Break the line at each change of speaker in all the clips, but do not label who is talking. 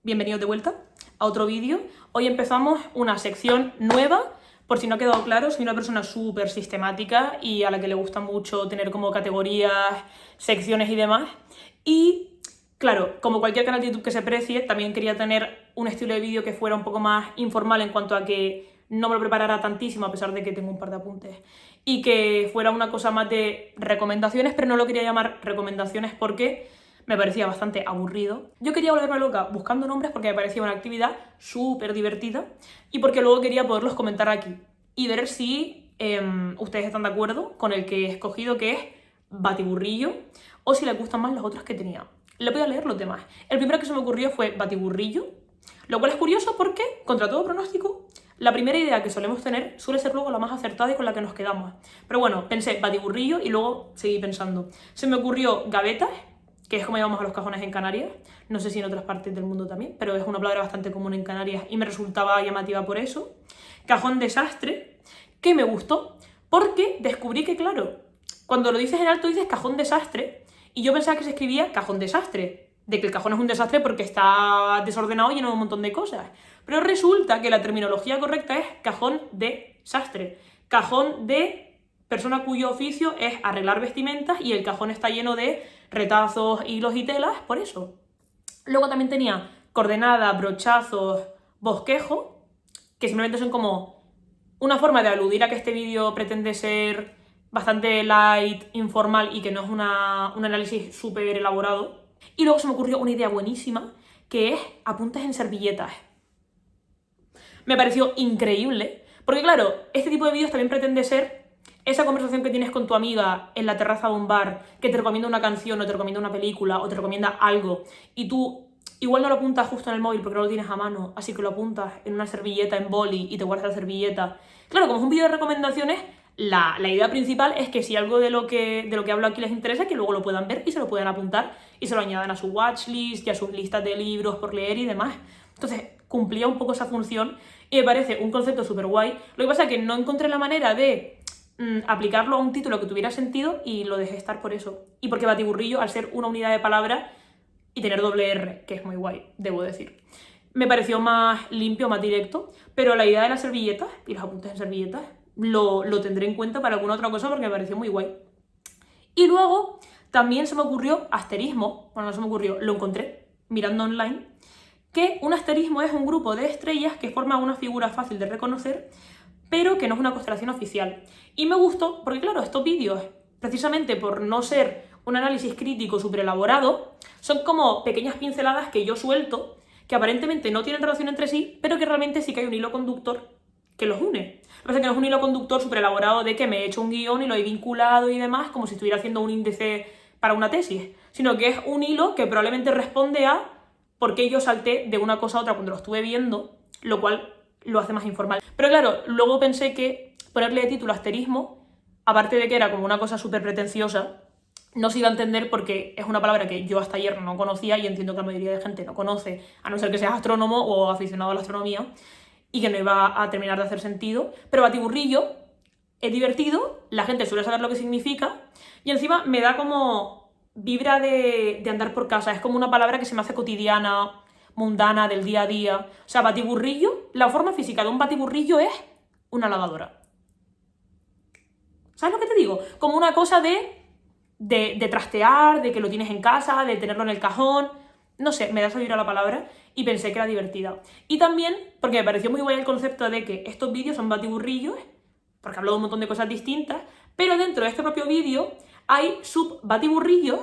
Bienvenidos de vuelta a otro vídeo. Hoy empezamos una sección nueva. Por si no ha quedado claro, soy una persona súper sistemática y a la que le gusta mucho tener como categorías, secciones y demás. Y claro, como cualquier canal de YouTube que se precie, también quería tener un estilo de vídeo que fuera un poco más informal en cuanto a que no me lo preparara tantísimo, a pesar de que tengo un par de apuntes, y que fuera una cosa más de recomendaciones, pero no lo quería llamar recomendaciones porque me parecía bastante aburrido. Yo quería volverme loca buscando nombres porque me parecía una actividad súper divertida y porque luego quería poderlos comentar aquí y ver si ustedes están de acuerdo con el que he escogido, que es Batiburrillo, o si les gustan más los otros que tenía. Les voy a leer los demás. El primero que se me ocurrió fue Batiburrillo, lo cual es curioso porque, contra todo pronóstico, la primera idea que solemos tener suele ser luego la más acertada y con la que nos quedamos. Pero bueno, pensé Batiburrillo y luego seguí pensando. Se me ocurrió Gavetas, que es como llamamos a los cajones en Canarias. No sé si en otras partes del mundo también, pero es una palabra bastante común en Canarias y me resultaba llamativa por eso. Cajón desastre, que me gustó, porque descubrí que, claro, cuando lo dices en alto dices cajón desastre, y yo pensaba que se escribía cajón desastre, de que el cajón es un desastre porque está desordenado y lleno de un montón de cosas. Pero resulta que la terminología correcta es cajón de sastre, cajón de persona cuyo oficio es arreglar vestimentas y el cajón está lleno de retazos, hilos y telas, por eso. Luego también tenía coordenada, brochazos, bosquejo, que simplemente son como una forma de aludir a que este vídeo pretende ser bastante light, informal y que no es un análisis súper elaborado. Y luego se me ocurrió una idea buenísima, que es apuntes en servilletas. Me pareció increíble, porque claro, este tipo de vídeos también pretende ser esa conversación que tienes con tu amiga en la terraza de un bar, que te recomienda una canción o te recomienda una película o te recomienda algo y tú igual no lo apuntas justo en el móvil porque no lo tienes a mano, así que lo apuntas en una servilleta, en boli, y te guardas la servilleta. Claro, como es un vídeo de recomendaciones, la idea principal es que si algo de lo que hablo aquí les interesa, que luego lo puedan ver y se lo puedan apuntar y se lo añadan a su watchlist y a sus listas de libros por leer y demás. Entonces, cumplía un poco esa función y me parece un concepto súper guay. Lo que pasa es que no encontré la manera de aplicarlo a un título que tuviera sentido y lo dejé estar por eso. Y porque Batiburrillo, al ser una unidad de palabra y tener doble R, que es muy guay, debo decir, me pareció más limpio, más directo, pero la idea de las servilletas y los apuntes en servilletas lo tendré en cuenta para alguna otra cosa porque me pareció muy guay. Y luego también se me ocurrió asterismo, bueno, no se me ocurrió, lo encontré mirando online, que un asterismo es un grupo de estrellas que forma una figura fácil de reconocer, pero que no es una constelación oficial. Y me gustó porque, claro, estos vídeos, precisamente por no ser un análisis crítico súper elaborado, son como pequeñas pinceladas que yo suelto, que aparentemente no tienen relación entre sí, pero que realmente sí que hay un hilo conductor que los une. Lo que pasa es que no es un hilo conductor súper elaborado de que me he hecho un guión y lo he vinculado y demás, como si estuviera haciendo un índice para una tesis, sino que es un hilo que probablemente responde a por qué yo salté de una cosa a otra cuando lo estuve viendo, lo cual lo hace más informal. Pero claro, luego pensé que ponerle de título asterismo, aparte de que era como una cosa súper pretenciosa, no se iba a entender porque es una palabra que yo hasta ayer no conocía y entiendo que la mayoría de gente no conoce, a no ser que seas astrónomo o aficionado a la astronomía, y que no iba a terminar de hacer sentido. Pero batiburrillo es divertido, la gente suele saber lo que significa y encima me da como vibra de andar por casa, es como una palabra que se me hace cotidiana, mundana, del día a día. O sea, batiburrillo, la forma física de un batiburrillo es una lavadora. ¿Sabes lo que te digo? Como una cosa de trastear, de que lo tienes en casa, de tenerlo en el cajón. No sé, me da esa vibra la palabra y pensé que era divertida. Y también porque me pareció muy guay el concepto de que estos vídeos son batiburrillos, porque hablo de un montón de cosas distintas, pero dentro de este propio vídeo hay sub-batiburrillos,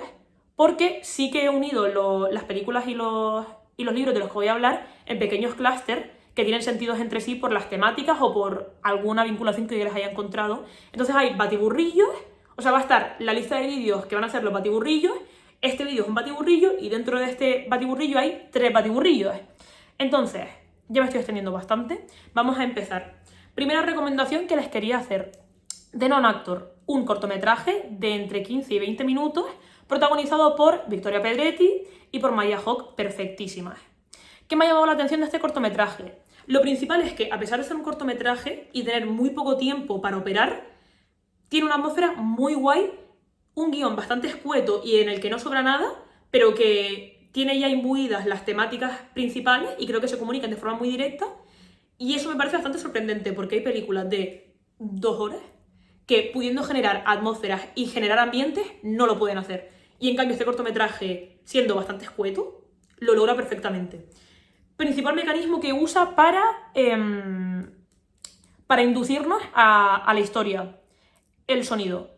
porque sí que he unido las películas y los libros de los que voy a hablar en pequeños clústeres que tienen sentidos entre sí por las temáticas o por alguna vinculación que yo les haya encontrado. Entonces hay batiburrillos, o sea, va a estar la lista de vídeos que van a ser los batiburrillos, este vídeo es un batiburrillo y dentro de este batiburrillo hay 3 batiburrillos. Entonces, ya me estoy extendiendo bastante, vamos a empezar. Primera recomendación que les quería hacer. The Non-Actor, un cortometraje de entre 15 y 20 minutos, protagonizado por Victoria Pedretti y por Maya Hawke, perfectísimas. ¿Qué me ha llamado la atención de este cortometraje? Lo principal es que, a pesar de ser un cortometraje y tener muy poco tiempo para operar, tiene una atmósfera muy guay, un guión bastante escueto y en el que no sobra nada, pero que tiene ya imbuidas las temáticas principales y creo que se comunican de forma muy directa. Y eso me parece bastante sorprendente porque hay películas de 2 horas que, pudiendo generar atmósferas y generar ambientes, no lo pueden hacer. Y en cambio este cortometraje, siendo bastante escueto, lo logra perfectamente. Principal mecanismo que usa para inducirnos a la historia. El sonido.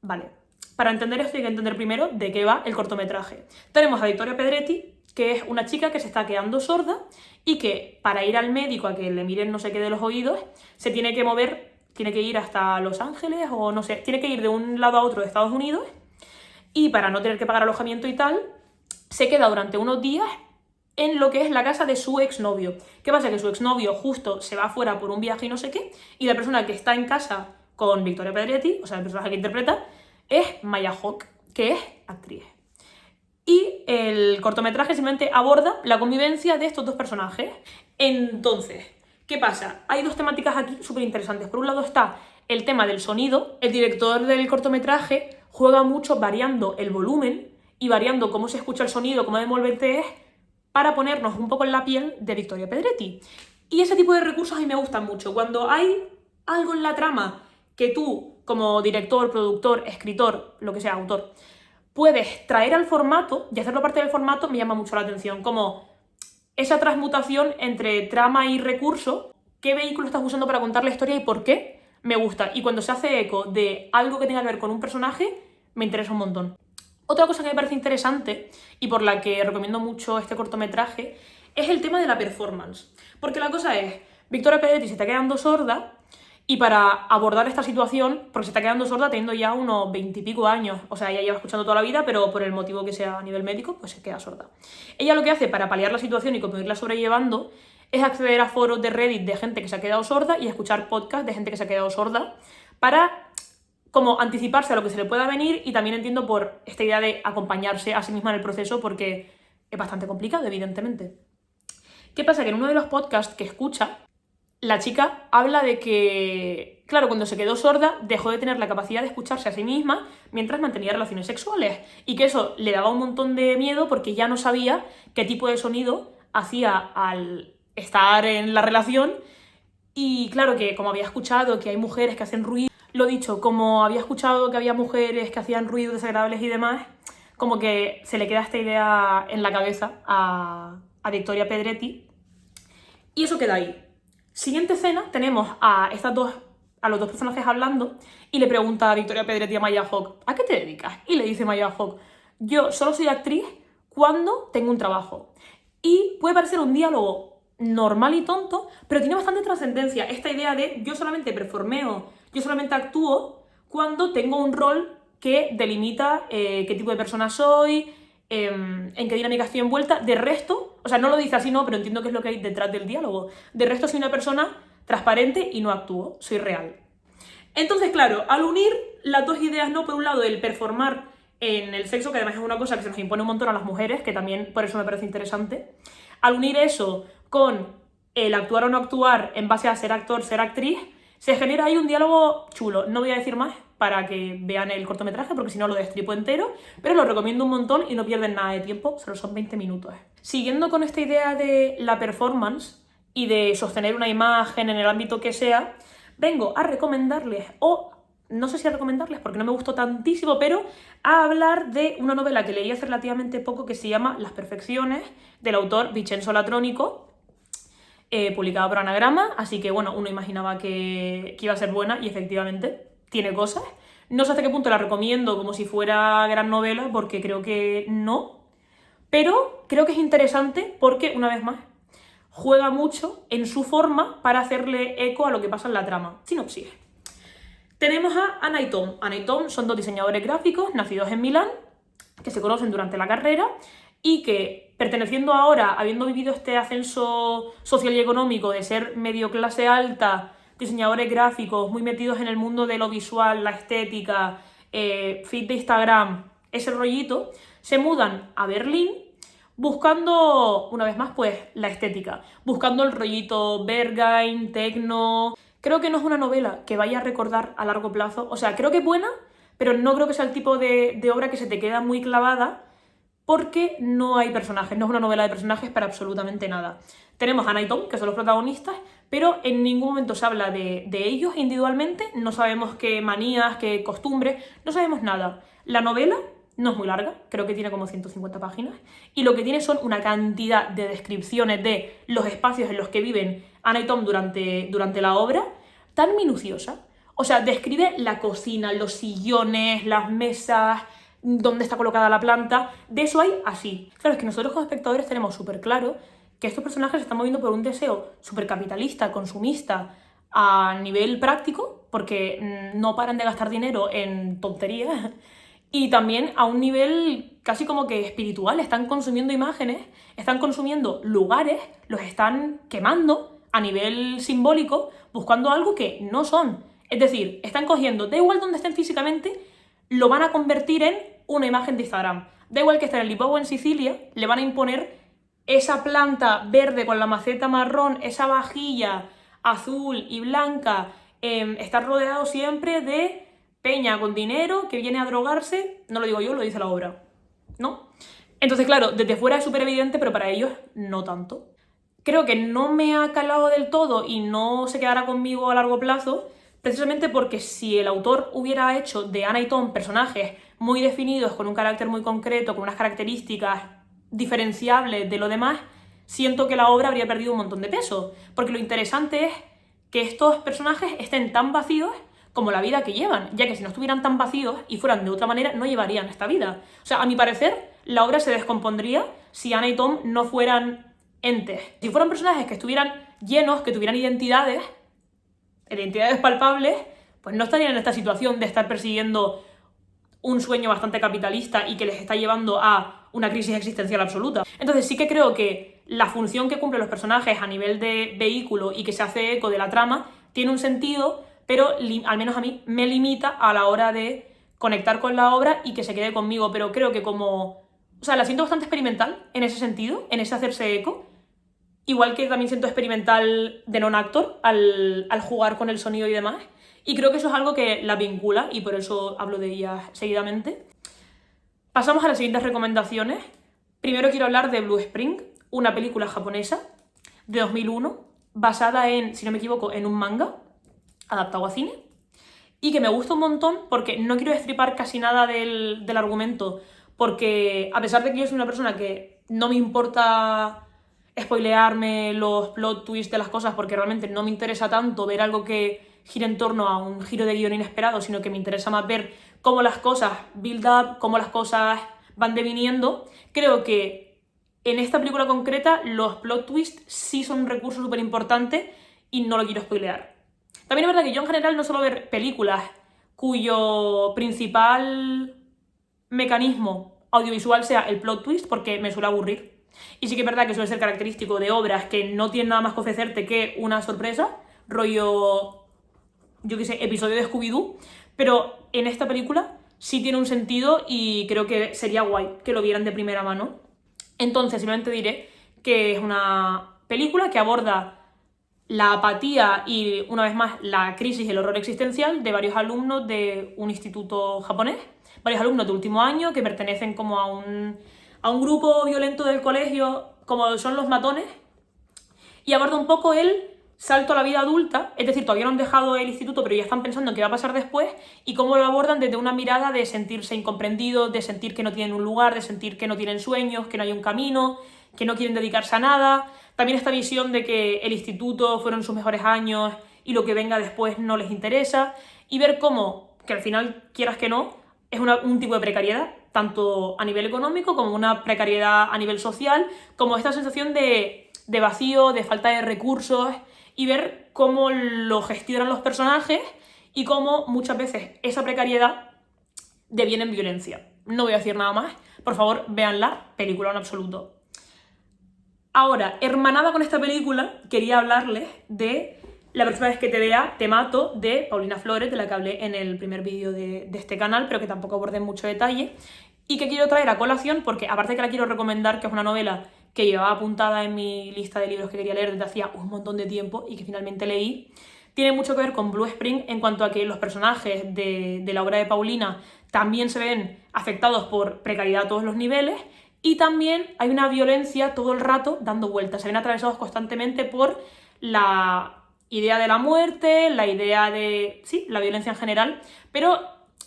Vale. Para entender esto hay que entender primero de qué va el cortometraje. Tenemos a Victoria Pedretti, que es una chica que se está quedando sorda y que para ir al médico a que le miren no sé qué de los oídos, se tiene que mover, tiene que ir hasta Los Ángeles o no sé, tiene que ir de un lado a otro de Estados Unidos y para no tener que pagar alojamiento y tal, se queda durante unos días en lo que es la casa de su exnovio. ¿Qué pasa? Que su exnovio justo se va afuera por un viaje y no sé qué, y la persona que está en casa con Victoria Pedretti, o sea, el personaje que interpreta, es Maya Hawke, que es actriz. Y el cortometraje simplemente aborda la convivencia de estos dos personajes. Entonces, ¿qué pasa? Hay 2 temáticas aquí súper interesantes. Por un lado está el tema del sonido. El director del cortometraje juega mucho variando el volumen y variando cómo se escucha el sonido, cómo de envolvente es, para ponernos un poco en la piel de Victoria Pedretti. Y ese tipo de recursos a mí me gustan mucho. Cuando hay algo en la trama que tú, como director, productor, escritor, lo que sea, autor, puedes traer al formato y hacerlo parte del formato, me llama mucho la atención. Como esa transmutación entre trama y recurso, qué vehículo estás usando para contar la historia y por qué, me gusta. Y cuando se hace eco de algo que tenga que ver con un personaje, me interesa un montón. Otra cosa que me parece interesante y por la que recomiendo mucho este cortometraje es el tema de la performance. Porque la cosa es, Victoria Pedretti se está quedando sorda y para abordar esta situación, porque se está quedando sorda teniendo ya unos 20 y pico años, o sea, ella lleva escuchando toda la vida, pero por el motivo que sea a nivel médico, pues se queda sorda. Ella lo que hace para paliar la situación y como irla sobrellevando es acceder a foros de Reddit de gente que se ha quedado sorda y escuchar podcasts de gente que se ha quedado sorda para como anticiparse a lo que se le pueda venir, y también entiendo por esta idea de acompañarse a sí misma en el proceso porque es bastante complicado, evidentemente. ¿Qué pasa? Que en uno de los podcasts que escucha, la chica habla de que, claro, cuando se quedó sorda dejó de tener la capacidad de escucharse a sí misma mientras mantenía relaciones sexuales y que eso le daba un montón de miedo porque ya no sabía qué tipo de sonido hacía al estar en la relación. Y claro, que como había escuchado que hay mujeres que hacen ruido, lo dicho, como había escuchado que había mujeres que hacían ruidos desagradables y demás, como que se le queda esta idea en la cabeza a Victoria Pedretti y eso queda ahí. Siguiente escena, tenemos a los 2 personajes hablando y le pregunta a Victoria Pedretti a Maya Hawke, ¿a qué te dedicas? Y le dice Maya Hawke, yo solo soy actriz cuando tengo un trabajo. Y puede parecer un diálogo normal y tonto, pero tiene bastante trascendencia esta idea de yo solamente performeo, yo solamente actúo cuando tengo un rol que delimita qué tipo de persona soy, en qué dinámica estoy envuelta. De resto, o sea, no lo dice así, no, pero entiendo que es lo que hay detrás del diálogo. De resto soy una persona transparente y no actúo, soy real. Entonces, claro, al unir las 2 ideas, ¿no? Por un lado, el performar en el sexo, que además es una cosa que se nos impone un montón a las mujeres, que también por eso me parece interesante. Al unir eso con el actuar o no actuar en base a ser actor, ser actriz, se genera ahí un diálogo chulo. No voy a decir más para que vean el cortometraje, porque si no lo destripo entero, pero lo recomiendo un montón y no pierden nada de tiempo, solo son 20 minutos. Siguiendo con esta idea de la performance y de sostener una imagen en el ámbito que sea, vengo a recomendarles, o no sé si a recomendarles porque no me gustó tantísimo, pero a hablar de una novela que leí hace relativamente poco que se llama Las Perfecciones, del autor Vincenzo Latrónico, publicada por Anagrama, así que bueno, uno imaginaba que iba a ser buena y efectivamente tiene cosas. No sé hasta qué punto la recomiendo como si fuera gran novela, porque creo que no, pero creo que es interesante porque, una vez más, juega mucho en su forma para hacerle eco a lo que pasa en la trama. Sinopsis. Tenemos a Anna y Tom. Anna y Tom son 2 diseñadores gráficos nacidos en Milán, que se conocen durante la carrera y que, perteneciendo ahora, habiendo vivido este ascenso social y económico de ser medio clase alta, diseñadores gráficos, muy metidos en el mundo de lo visual, la estética, feed de Instagram, ese rollito, se mudan a Berlín buscando, una vez más, pues, la estética, buscando el rollito Berghain, techno. Creo que no es una novela que vaya a recordar a largo plazo, o sea, creo que es buena, pero no creo que sea el tipo de obra que se te queda muy clavada porque no hay personajes, no es una novela de personajes para absolutamente nada. Tenemos a Anna y Tom, que son los protagonistas, pero en ningún momento se habla de ellos individualmente, no sabemos qué manías, qué costumbres, no sabemos nada. La novela no es muy larga, creo que tiene como 150 páginas, y lo que tiene son una cantidad de descripciones de los espacios en los que viven Anna y Tom durante la obra, tan minuciosa. O sea, describe la cocina, los sillones, las mesas, dónde está colocada la planta, de eso hay así. Claro, es que nosotros como espectadores tenemos súper claro que estos personajes se están moviendo por un deseo súper capitalista, consumista, a nivel práctico, porque no paran de gastar dinero en tonterías, y también a un nivel casi como que espiritual. Están consumiendo imágenes, están consumiendo lugares, los están quemando a nivel simbólico, buscando algo que no son. Es decir, están cogiendo, da igual donde estén físicamente, lo van a convertir en una imagen de Instagram. Da igual que esté en el Lipo o en Sicilia, le van a imponer esa planta verde con la maceta marrón, esa vajilla azul y blanca, está rodeado siempre de peña con dinero que viene a drogarse. No lo digo yo, lo dice la obra, ¿no? Entonces, claro, desde fuera es súper evidente, pero para ellos no tanto. Creo que no me ha calado del todo y no se quedará conmigo a largo plazo, precisamente porque si el autor hubiera hecho de Anna y Tom personajes muy definidos, con un carácter muy concreto, con unas características diferenciables de lo demás, siento que la obra habría perdido un montón de peso. Porque lo interesante es que estos personajes estén tan vacíos como la vida que llevan, ya que si no estuvieran tan vacíos y fueran de otra manera, no llevarían esta vida. O sea, a mi parecer, la obra se descompondría si Anna y Tom no fueran entes. Si fueran personajes que estuvieran llenos, que tuvieran identidades palpables, pues no estarían en esta situación de estar persiguiendo un sueño bastante capitalista y que les está llevando a una crisis existencial absoluta. Entonces sí que creo que la función que cumplen los personajes a nivel de vehículo y que se hace eco de la trama tiene un sentido, pero al menos a mí me limita a la hora de conectar con la obra y que se quede conmigo. Pero creo que como... O sea, la siento bastante experimental en ese sentido, en ese hacerse eco. Igual que también siento experimental de non-actor al jugar con el sonido y demás. Y creo que eso es algo que la vincula y por eso hablo de ellas seguidamente. Pasamos a las siguientes recomendaciones. Primero quiero hablar de Blue Spring, una película japonesa de 2001, basada en, si no me equivoco, en un manga adaptado a cine. Y que me gusta un montón porque no quiero destripar casi nada del argumento, porque a pesar de que yo soy una persona que no me importa spoilearme los plot twists de las cosas porque realmente no me interesa tanto ver algo que gira en torno a un giro de guión inesperado, sino que me interesa más ver cómo las cosas build up, cómo las cosas van deviniendo. Creo que en esta película concreta los plot twists sí son un recurso súper importante y no lo quiero spoilear. También es verdad que yo en general no suelo ver películas cuyo principal mecanismo audiovisual sea el plot twist porque me suele aburrir. Y sí que es verdad que suele ser característico de obras que no tienen nada más que ofrecerte que una sorpresa, rollo, yo qué sé, episodio de Scooby-Doo, pero en esta película sí tiene un sentido y creo que sería guay que lo vieran de primera mano. Entonces simplemente diré que es una película que aborda la apatía y, una vez más, la crisis y el horror existencial de varios alumnos de un instituto japonés, varios alumnos de último año que pertenecen como a un grupo violento del colegio, como son los matones, y aborda un poco el salto a la vida adulta, es decir, todavía no han dejado el instituto, pero ya están pensando en qué va a pasar después, y cómo lo abordan desde una mirada de sentirse incomprendidos, de sentir que no tienen un lugar, de sentir que no tienen sueños, que no hay un camino, que no quieren dedicarse a nada. También esta visión de que el instituto fueron sus mejores años y lo que venga después no les interesa, y ver cómo, que al final, quieras que no, es un tipo de precariedad, tanto a nivel económico como una precariedad a nivel social, como esta sensación de vacío, de falta de recursos, y ver cómo lo gestionan los personajes y cómo muchas veces esa precariedad deviene en violencia. No voy a decir nada más, por favor, véanla, película en absoluto. Ahora, hermanada con esta película, quería hablarles de La próxima vez que te vea, te mato, de Paulina Flores, de la que hablé en el primer vídeo de este canal, pero que tampoco abordé en mucho detalle, y que quiero traer a colación porque, aparte de que la quiero recomendar, que es una novela que llevaba apuntada en mi lista de libros que quería leer desde hacía un montón de tiempo y que finalmente leí, tiene mucho que ver con Blue Spring en cuanto a que los personajes de la obra de Paulina también se ven afectados por precariedad a todos los niveles, Y también hay una violencia todo el rato dando vueltas, se ven atravesados constantemente por la idea de la muerte, la idea de, sí, la violencia en general, pero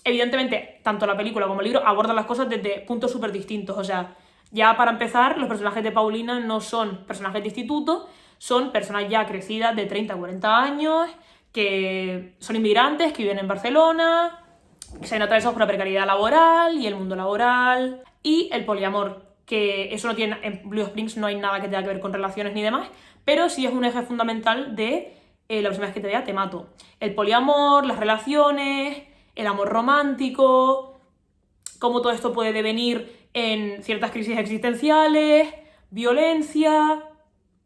evidentemente tanto la película como el libro abordan las cosas desde puntos súper distintos. O sea, ya para empezar, los personajes de Paulina no son personajes de instituto, son personas ya crecidas de 30 a 40 años, que son inmigrantes, que viven en Barcelona, que se ven atravesados por la precariedad laboral y el mundo laboral, y el poliamor, que eso no tiene, en Blue Springs no hay nada que tenga que ver con relaciones ni demás, pero sí es un eje fundamental de la próxima vez que te vea te mato. El poliamor, las relaciones, el amor romántico, cómo todo esto puede devenir en ciertas crisis existenciales, violencia,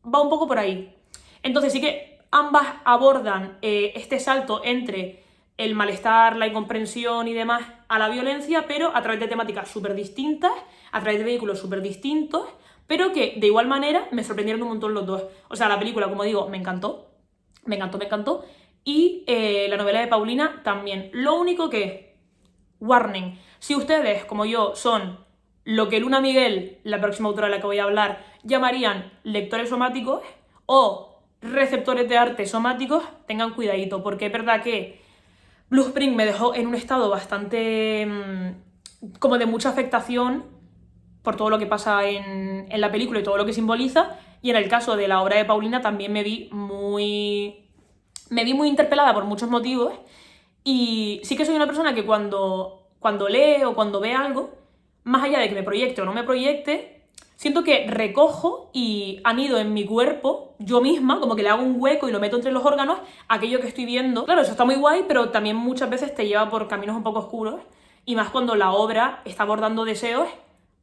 va un poco por ahí. Entonces sí que ambas abordan este salto entre el malestar, la incomprensión y demás a la violencia, pero a través de temáticas súper distintas, a través de vehículos súper distintos, pero que de igual manera me sorprendieron un montón los dos. O sea, la película, como digo, me encantó, y la novela de Paulina también. Lo único que, warning, si ustedes, como yo, son lo que Luna Miguel, la próxima autora de la que voy a hablar, llamarían lectores somáticos o receptores de arte somáticos, tengan cuidadito, porque es verdad que Blue Spring me dejó en un estado bastante como de mucha afectación por todo lo que pasa en la película y todo lo que simboliza, y en el caso de la obra de Paulina también me vi muy interpelada por muchos motivos, y sí que soy una persona que cuando lee o cuando ve algo, más allá de que me proyecte o no me proyecte, siento que recojo y anido en mi cuerpo, yo misma, como que le hago un hueco y lo meto entre los órganos, aquello que estoy viendo. Claro, eso está muy guay, pero también muchas veces te lleva por caminos un poco oscuros, y más cuando la obra está abordando deseos,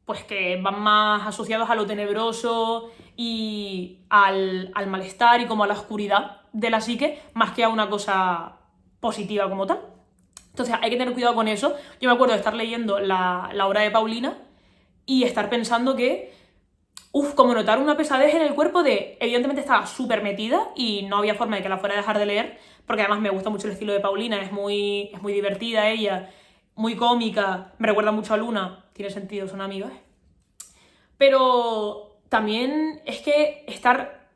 pues que van más asociados a lo tenebroso y al malestar y como a la oscuridad de la psique, más que a una cosa positiva como tal. Entonces hay que tener cuidado con eso. Yo me acuerdo de estar leyendo la obra de Paulina y estar pensando que, como notar una pesadez en el cuerpo de, evidentemente estaba súper metida y no había forma de que la fuera a dejar de leer, porque además me gusta mucho el estilo de Paulina, es muy divertida ella, muy cómica, me recuerda mucho a Luna, tiene sentido, son amigas. Pero también es que estar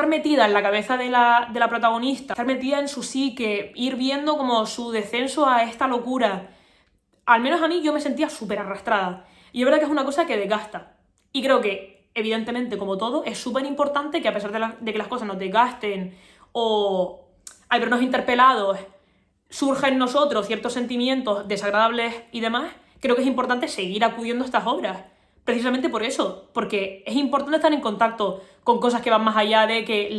metida en la cabeza de la protagonista, estar metida en su psique, ir viendo como su descenso a esta locura, al menos a mí yo me sentía súper arrastrada. Y es verdad que es una cosa que desgasta. Y creo que, evidentemente, como todo, es súper importante que a pesar de que las cosas nos desgasten o al vernos interpelados surjan en nosotros ciertos sentimientos desagradables y demás, creo que es importante seguir acudiendo a estas obras. Precisamente por eso, porque es importante estar en contacto con cosas que van más allá de que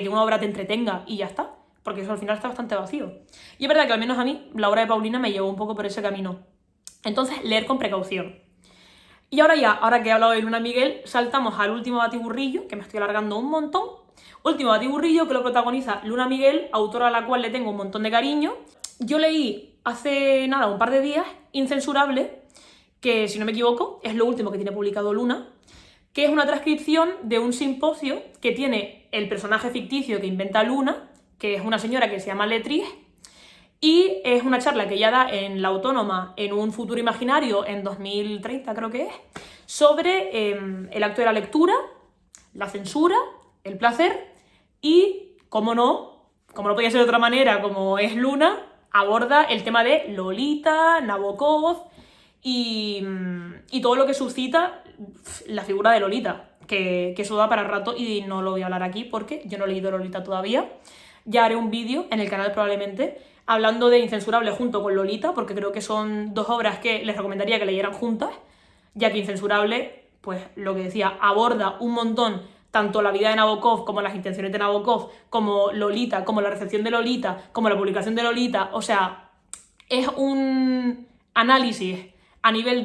una obra te entretenga y ya está, porque eso al final está bastante vacío. Y es verdad que al menos a mí la obra de Paulina me llevó un poco por ese camino. Entonces, leer con precaución. Y ahora que he hablado de Luna Miguel, saltamos al último batiburrillo, que me estoy alargando un montón. Último batiburrillo que lo protagoniza Luna Miguel, autora a la cual le tengo un montón de cariño. Yo leí hace nada, un par de días, Incensurable, que si no me equivoco es lo último que tiene publicado Luna, que es una transcripción de un simposio que tiene el personaje ficticio que inventa Luna, que es una señora que se llama Letriz, y es una charla que ella da en La Autónoma en un futuro imaginario en 2030 creo que es, sobre el acto de la lectura, la censura, el placer y, como no podía ser de otra manera, como es Luna, aborda el tema de Lolita, Nabokov y todo lo que suscita la figura de Lolita, que eso da para rato y no lo voy a hablar aquí porque yo no he leído Lolita todavía. Ya haré un vídeo en el canal probablemente hablando de Incensurable junto con Lolita, porque creo que son dos obras que les recomendaría que leyeran juntas, ya que Incensurable, pues lo que decía, aborda un montón tanto la vida de Nabokov como las intenciones de Nabokov, como Lolita, como la recepción de Lolita, como la publicación de Lolita. O sea, es un análisis a nivel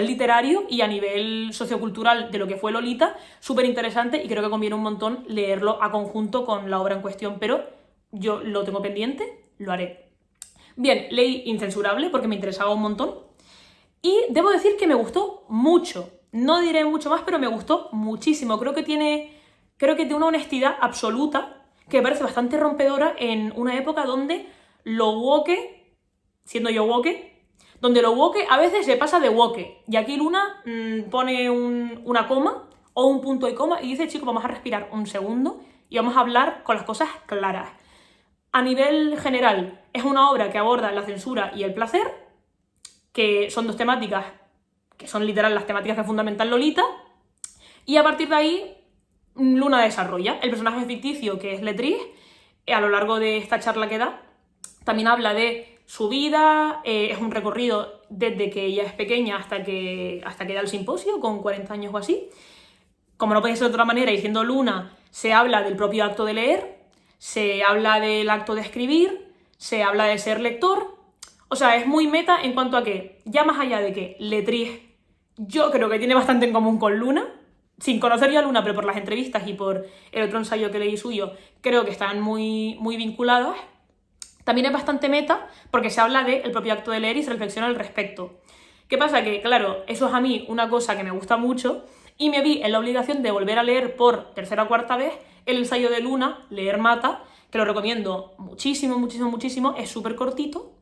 literario y a nivel sociocultural de lo que fue Lolita, súper interesante, y creo que conviene un montón leerlo a conjunto con la obra en cuestión, pero yo lo tengo pendiente, lo haré. Bien, leí Incensurable porque me interesaba un montón y debo decir que me gustó mucho. No diré mucho más, pero me gustó muchísimo. Creo que tiene una honestidad absoluta que me parece bastante rompedora en una época donde lo woke, siendo yo woke, donde lo woke a veces se pasa de woke. Y aquí Luna pone una coma o un punto y coma y dice, chicos, vamos a respirar un segundo y vamos a hablar con las cosas claras. A nivel general, es una obra que aborda la censura y el placer, que son dos temáticas que son literal las temáticas que fundamentan Lolita, y a partir de ahí Luna desarrolla. El personaje ficticio, que es Letriz, a lo largo de esta charla que da, también habla de su vida, es un recorrido desde que ella es pequeña hasta que da el simposio, con 40 años o así. Como no puede ser de otra manera, y siendo Luna, se habla del propio acto de leer, se habla del acto de escribir, se habla de ser lector. O sea, es muy meta en cuanto a que, ya más allá de que Letriz, yo creo que tiene bastante en común con Luna, sin conocer yo a Luna, pero por las entrevistas y por el otro ensayo que leí suyo, creo que están muy, muy vinculadas. También es bastante meta porque se habla del propio acto de leer y se reflexiona al respecto. ¿Qué pasa? Que, claro, eso es a mí una cosa que me gusta mucho y me vi en la obligación de volver a leer por tercera o cuarta vez el ensayo de Luna, Leer Mata, que lo recomiendo muchísimo, muchísimo, muchísimo, es súper cortito,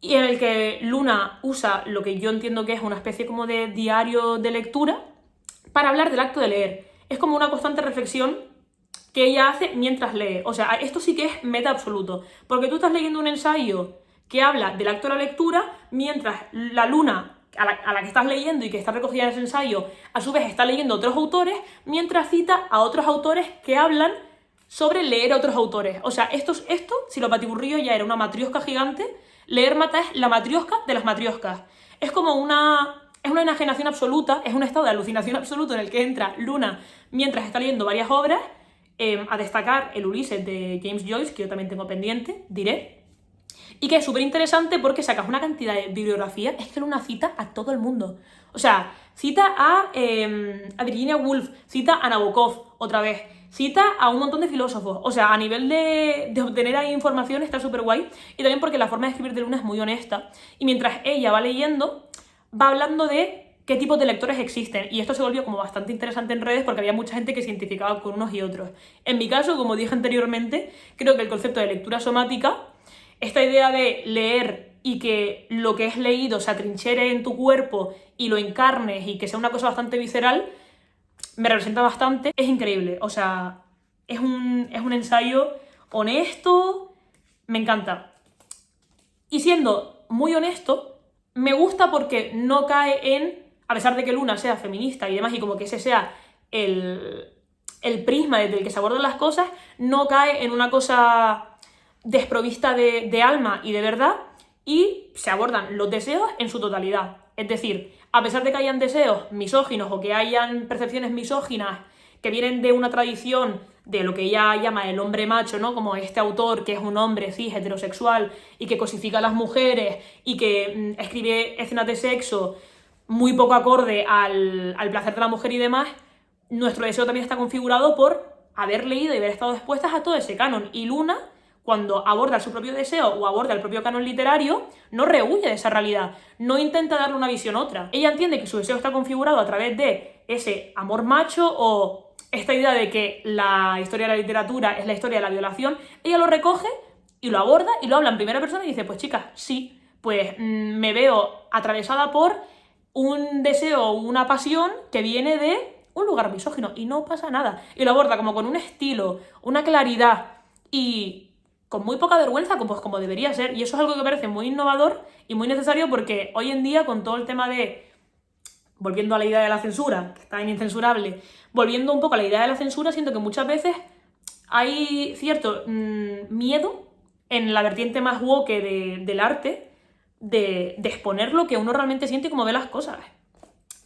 y en el que Luna usa lo que yo entiendo que es una especie como de diario de lectura para hablar del acto de leer. Es como una constante reflexión que ella hace mientras lee. O sea, esto sí que es meta absoluto, porque tú estás leyendo un ensayo que habla del acto de la lectura, mientras la Luna, a la que estás leyendo y que está recogida en ese ensayo, a su vez está leyendo otros autores, mientras cita a otros autores que hablan sobre leer a otros autores. O sea, esto si lo patiburrillo ya era una matriosca gigante, Leer Mata es la matriosca de las matrioscas. Es como es una enajenación absoluta, es un estado de alucinación absoluto en el que entra Luna mientras está leyendo varias obras, a destacar el Ulises de James Joyce, que yo también tengo pendiente, diré, y que es súper interesante porque sacas una cantidad de bibliografía, es que Luna cita a todo el mundo. O sea, cita a Virginia Woolf, cita a Nabokov otra vez, cita a un montón de filósofos. O sea, a nivel de obtener ahí información está súper guay, y también porque la forma de escribir de Luna es muy honesta, y mientras ella va leyendo, va hablando de qué tipos de lectores existen, y esto se volvió como bastante interesante en redes porque había mucha gente que se identificaba con unos y otros. En mi caso, como dije anteriormente, creo que el concepto de lectura somática, esta idea de leer y que lo que es leído se atrinchere en tu cuerpo y lo encarnes y que sea una cosa bastante visceral, me representa bastante. Es increíble, o sea, es un ensayo honesto, me encanta. Y siendo muy honesto, me gusta porque no cae en, a pesar de que Luna sea feminista y demás, y como que ese sea el prisma desde el que se abordan las cosas, no cae en una cosa desprovista de alma y de verdad, y se abordan los deseos en su totalidad. Es decir, a pesar de que hayan deseos misóginos o que hayan percepciones misóginas que vienen de una tradición de lo que ella llama el hombre macho, ¿no? Como este autor que es un hombre cis heterosexual y que cosifica a las mujeres y que escribe escenas de sexo muy poco acorde al placer de la mujer y demás, nuestro deseo también está configurado por haber leído y haber estado expuestas a todo ese canon. Y Luna, cuando aborda su propio deseo o aborda el propio canon literario, no rehuye de esa realidad, no intenta darle una visión otra. Ella entiende que su deseo está configurado a través de ese amor macho o esta idea de que la historia de la literatura es la historia de la violación. Ella lo recoge y lo aborda y lo habla en primera persona y dice, pues chicas, sí, pues me veo atravesada por un deseo o una pasión que viene de un lugar misógino y no pasa nada. Y lo aborda como con un estilo, una claridad y con muy poca vergüenza, pues como debería ser. Y eso es algo que me parece muy innovador y muy necesario porque hoy en día, con todo el tema de, volviendo a la idea de la censura, que está incensurable, volviendo un poco a la idea de la censura, siento que muchas veces hay cierto miedo en la vertiente más woke del arte de exponer lo que uno realmente siente y cómo ve las cosas.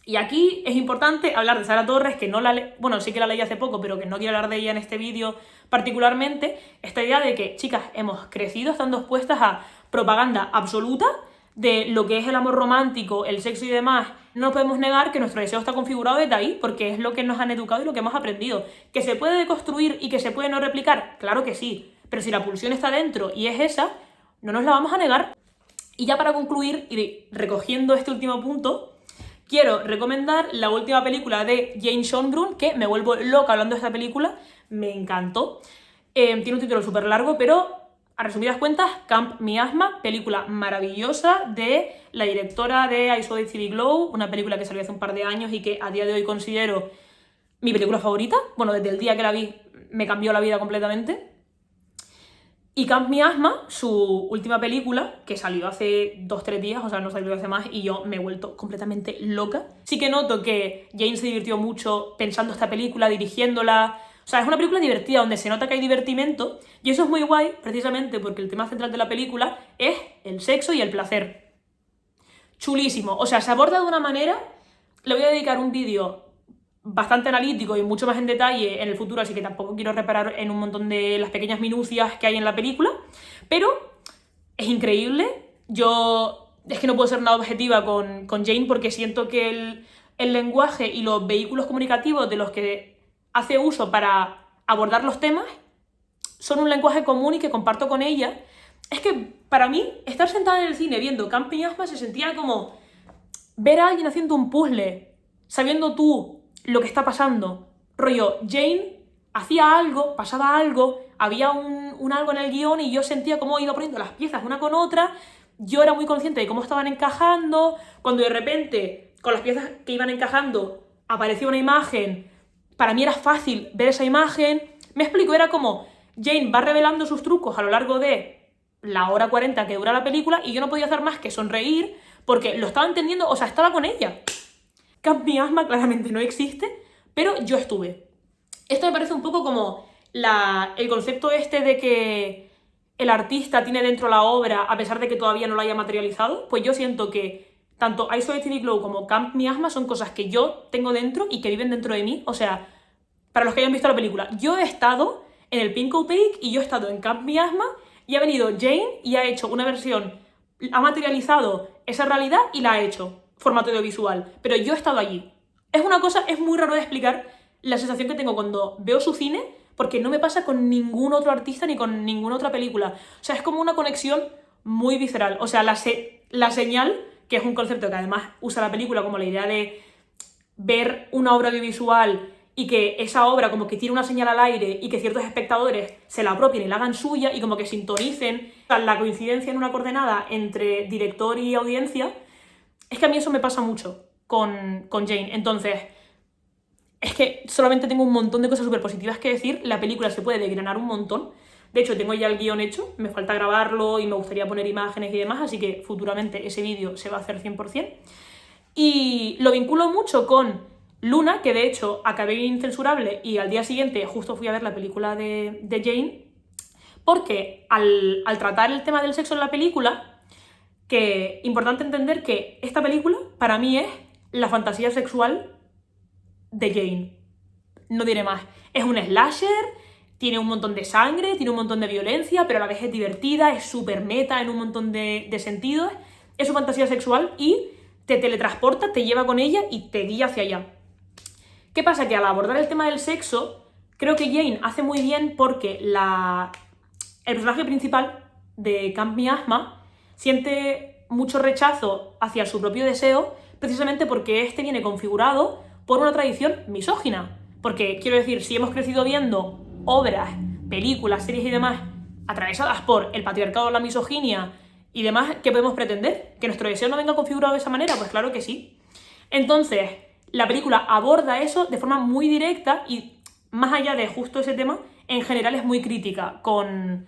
Y aquí es importante hablar de Sara Torres, que no bueno, sí que la leí hace poco, pero que no quiero hablar de ella en este vídeo particularmente. Esta idea de que, chicas, hemos crecido estando expuestas a propaganda absoluta de lo que es el amor romántico, el sexo y demás. No podemos negar que nuestro deseo está configurado desde ahí, porque es lo que nos han educado y lo que hemos aprendido. ¿Que se puede deconstruir y que se puede no replicar? Claro que sí, pero si la pulsión está dentro y es esa, no nos la vamos a negar. Y ya para concluir, y recogiendo este último punto, quiero recomendar la última película de Jane Schönbrunn, que me vuelvo loca hablando de esta película, me encantó. Tiene un título súper largo, pero A resumidas cuentas, Camp Miasma, película maravillosa de la directora de I Saw the TV Glow, una película que salió hace un par de años y que a día de hoy considero mi película favorita. Bueno, desde el día que la vi me cambió la vida completamente. Y Camp Miasma, su última película, que salió hace 2-3 días, o sea, no salió hace más, y yo me he vuelto completamente loca. Sí que noto que Jane se divirtió mucho pensando esta película, dirigiéndola. O sea, es una película divertida donde se nota que hay divertimento, y eso es muy guay, precisamente porque el tema central de la película es el sexo y el placer. Chulísimo. O sea, se aborda de una manera... Le voy a dedicar un vídeo bastante analítico y mucho más en detalle en el futuro, así que tampoco quiero reparar en un montón de las pequeñas minucias que hay en la película, pero es increíble. Yo es que no puedo ser nada objetiva con Jane porque siento que el lenguaje y los vehículos comunicativos de los que hace uso para abordar los temas son un lenguaje común y que comparto con ella. Es que para mí estar sentada en el cine viendo Camp Miasma se sentía como ver a alguien haciendo un puzzle, sabiendo tú lo que está pasando. Rollo, Jane hacía algo, pasaba algo, había un algo en el guión y yo sentía cómo iba poniendo las piezas una con otra. Yo era muy consciente de cómo estaban encajando. Cuando de repente, con las piezas que iban encajando, aparecía una imagen, para mí era fácil ver esa imagen. Me explico, era como Jane va revelando sus trucos a lo largo de la hora 40 que dura la película y yo no podía hacer más que sonreír porque lo estaba entendiendo, o sea, estaba con ella. Camp Miasma claramente no existe, pero yo estuve. Esto me parece un poco como el concepto este de que el artista tiene dentro la obra a pesar de que todavía no la haya materializado. Pues yo siento que tanto I Saw the TV Glow como Camp Miasma son cosas que yo tengo dentro y que viven dentro de mí. O sea, para los que hayan visto la película, yo he estado en el Pink Opaque y yo he estado en Camp Miasma y ha venido Jane y ha hecho una versión, ha materializado esa realidad y la ha hecho formato audiovisual, pero yo he estado allí. Es una cosa, es muy raro de explicar la sensación que tengo cuando veo su cine, porque no me pasa con ningún otro artista ni con ninguna otra película. O sea, es como una conexión muy visceral. O sea, la señal, que es un concepto que además usa la película como la idea de ver una obra audiovisual y que esa obra como que tiene una señal al aire y que ciertos espectadores se la apropien y la hagan suya y como que sintonicen la coincidencia en una coordenada entre director y audiencia. Es que a mí eso me pasa mucho con Jane. Entonces, es que solamente tengo un montón de cosas súper positivas que decir. La película se puede desgranar un montón. De hecho, tengo ya el guión hecho, me falta grabarlo y me gustaría poner imágenes y demás, así que futuramente ese vídeo se va a hacer 100%. Y lo vinculo mucho con Luna, que de hecho acabé Incensurable y al día siguiente justo fui a ver la película de Jane, porque al tratar el tema del sexo en la película, que importante entender que esta película para mí es la fantasía sexual de Jane. No diré más. Es un slasher, tiene un montón de sangre, tiene un montón de violencia, pero a la vez es divertida, es súper meta en un montón de sentidos. Es su fantasía sexual y te teletransporta, te lleva con ella y te guía hacia allá. ¿Qué pasa? Que al abordar el tema del sexo, creo que Jane hace muy bien porque el personaje principal de Camp Miasma siente mucho rechazo hacia su propio deseo precisamente porque este viene configurado por una tradición misógina. Porque, quiero decir, si hemos crecido viendo obras, películas, series y demás atravesadas por el patriarcado, la misoginia y demás, ¿qué podemos pretender? ¿Que nuestro deseo no venga configurado de esa manera? Pues claro que sí. Entonces, la película aborda eso de forma muy directa y, más allá de justo ese tema, en general es muy crítica con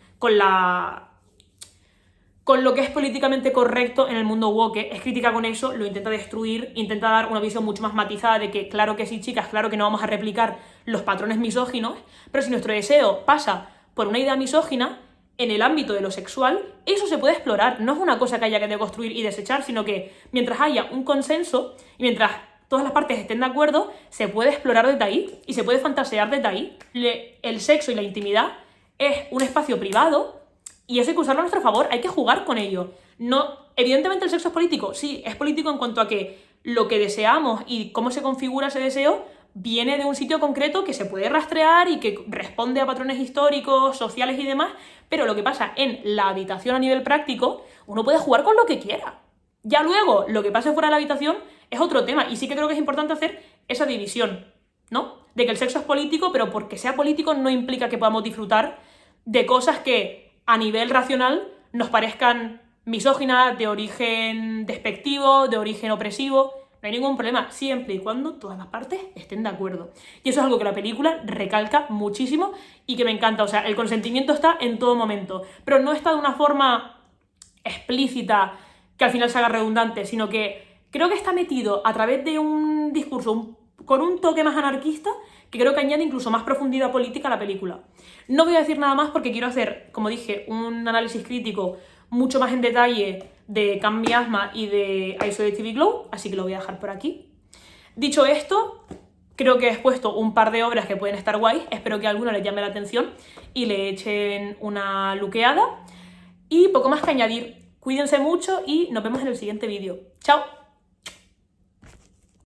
lo que es políticamente correcto en el mundo woke. Es crítica con eso, lo intenta destruir, intenta dar una visión mucho más matizada de que claro que sí, chicas, claro que no vamos a replicar los patrones misóginos, pero si nuestro deseo pasa por una idea misógina, en el ámbito de lo sexual, eso se puede explorar. No es una cosa que haya que deconstruir y desechar, sino que mientras haya un consenso y mientras todas las partes estén de acuerdo, se puede explorar desde ahí y se puede fantasear desde ahí. El sexo y la intimidad es un espacio privado y eso hay que usarlo a nuestro favor, hay que jugar con ello. No, evidentemente el sexo es político, sí, es político en cuanto a que lo que deseamos y cómo se configura ese deseo viene de un sitio concreto que se puede rastrear y que responde a patrones históricos, sociales y demás, pero lo que pasa en la habitación a nivel práctico, uno puede jugar con lo que quiera. Ya luego, lo que pase fuera de la habitación es otro tema, y sí que creo que es importante hacer esa división, ¿no? De que el sexo es político, pero porque sea político no implica que podamos disfrutar de cosas que a nivel racional nos parezcan misóginas, de origen despectivo, de origen opresivo. No hay ningún problema, siempre y cuando todas las partes estén de acuerdo. Y eso es algo que la película recalca muchísimo y que me encanta. O sea, el consentimiento está en todo momento, pero no está de una forma explícita que al final se haga redundante, sino que creo que está metido a través de un discurso con un toque más anarquista que creo que añade incluso más profundidad política a la película. No voy a decir nada más porque quiero hacer, como dije, un análisis crítico mucho más en detalle de Can Miasma y de I Saw the TV Glow, así que lo voy a dejar por aquí. Dicho esto, creo que he expuesto un par de obras que pueden estar guays, espero que a alguno les llame la atención y le echen una luqueada. Y poco más que añadir, cuídense mucho y nos vemos en el siguiente vídeo. ¡Chao!